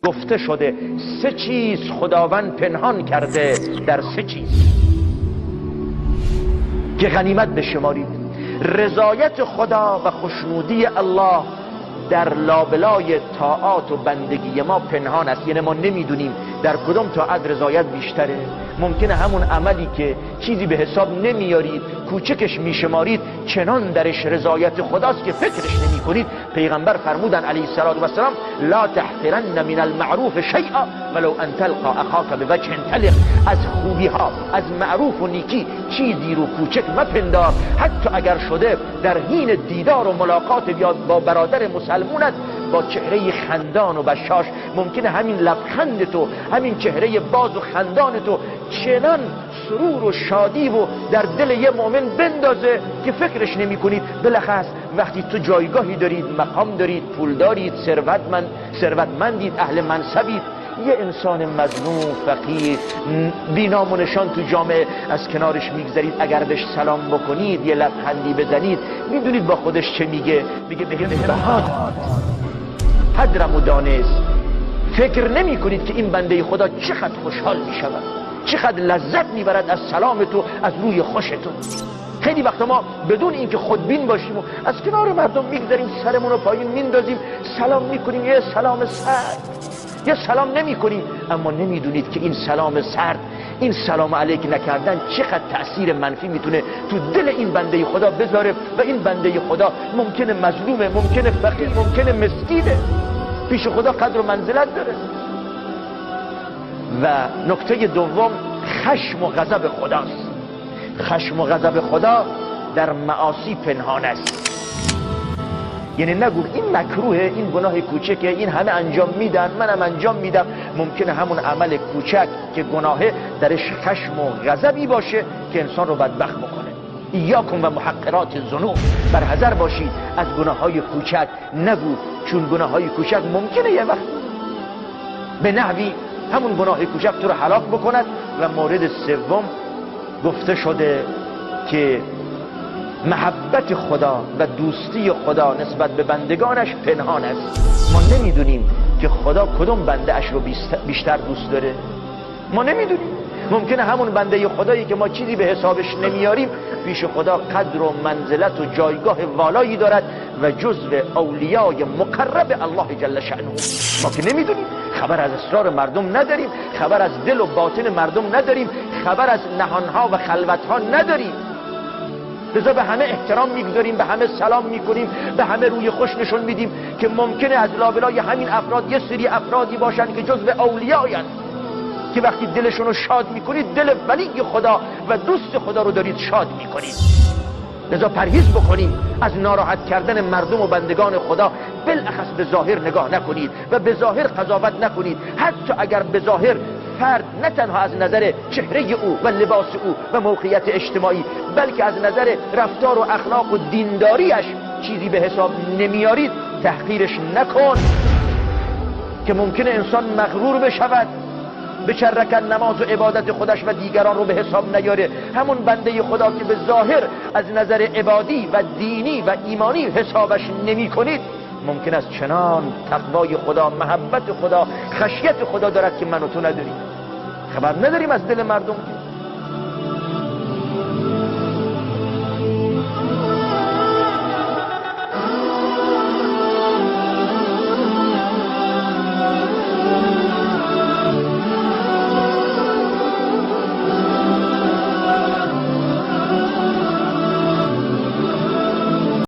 گفته شده 3 چیز خداوند پنهان کرده در 3 چیز که غنیمت بشمارید. رضایت خدا و خوشنودی الله در لابلای طاعات و بندگی ما پنهان است. یعنی ما نمیدونیم در کدام طاعت رضایت بیشتره. ممکنه همون عملی که چیزی به حساب نمیارید، کوچکش میشمارید، چنان درش رضایت خداست که فکرش نمی کنید. پیغمبر فرمودن علیه السلام لا تحقرن من المعروف شیئا ولو ان تلقى اخاک بوجه طلق. از خوبی ها، از معروف و نیکی چیزی رو کوچک مپندار، حتی اگر شده در حین دیدار و ملاقات با برادر مسلمونت با چهره خندان و بشاش، ممکنه همین لبخند تو، همین چهره باز و خندان تو چنان سرور و شادی و در دل یه مؤمن بندازه که فکرش نمی کنید. بلخص وقتی تو جایگاهی دارید، مقام دارید، پول دارید، ثروتمندید، اهل منصبید، یه انسان مظلوم، فقیر، بی‌نام و نشان تو جامعه از کنارش میگذرید، اگر بهش سلام بکنید، یه لبخندی بزنید، میدونید با خودش چه میگه؟ میگه حدرم و دانست. فکر نمی کنید که این بنده خدا چقدر خوشحال می شود، چقدر لذت می برد از سلام تو، از روی خوش تو. خیلی وقتا ما بدون اینکه خودبین باشیم و از کنار مردم میگذاریم، سرمون رو پایین میندازیم، سلام میکنیم، یه سلام سرد، یه سلام نمی کنیم. اما نمیدونید که این سلام سرد، این سلام علیک نکردن چقدر تأثیر منفی میتونه تو دل این بنده خدا بذاره. و این بنده خدا ممکنه مظلومه، ممکنه فقیر، ممکنه مسکینه، پیش خدا قدر و منزلت داره. و نکته دوم خشم و غضب خداست. خشم و غضب خدا در معاصی پنهان است. یعنی نگو این مکروه، این گناه کوچکه، این همه انجام میدن، منم انجام میدم. ممکنه همون عمل کوچک که گناهه درش خشم و غضبی باشه که انسان رو بدبخت بکنه. ایاکم و محقرات الذنوب، بر حذر باشید از گناههای کوچک. نگو چون گناههای کوچک ممکنه یه وقت به نحوی همون گناه کوچک تو رو هلاک بکند. و مورد سوم گفته شده که محبت خدا و دوستی خدا نسبت به بندگانش پنهان است. ما نمیدونیم که خدا کدوم بنده اش رو بیشتر دوست داره. ما نمیدونیم. ممکنه همون بنده خدایی که ما چیزی به حسابش نمیاریم پیش خدا قدر و منزلت و جایگاه والایی دارد و جزو اولیای مقرب الله جل شأنه. ما که نمیدونیم، خبر از اسرار مردم نداریم، خبر از دل و باطن مردم نداریم، خبر از نهانها و خلوتها نداریم. لذا به همه احترام میگذاریم، به همه سلام میکنیم، به همه روی خوش نشون میدیم که ممکنه از لابلای همین افراد یه سری افرادی باشن که جزو اولیایند، که وقتی دلشون رو شاد میکنید دل ولی خدا و دوست خدا رو دارید شاد میکنید. لذا پرهیز بکنید از ناراحت کردن مردم و بندگان خدا. بالاخص به ظاهر نگاه نکنید و به ظاهر قضاوت نکنید، حتی اگر به ظاهر فرد نه تنها از نظر چهره او و لباس او و موقعیت اجتماعی، بلکه از نظر رفتار و اخلاق و دینداریش چیزی به حساب نمیارید، تحقیرش نکن که ممکنه انسان مغرور بشود، بچرکن نماز و عبادت خودش و دیگران رو به حساب نیاره. همون بنده خدا که به ظاهر از نظر عبادی و دینی و ایمانی حسابش نمی کنید، ممکن است چنان تقوای خدا، محبت خدا، خشیت خدا دارد که من و تو نداریم. خبر نداریم از دل مردم.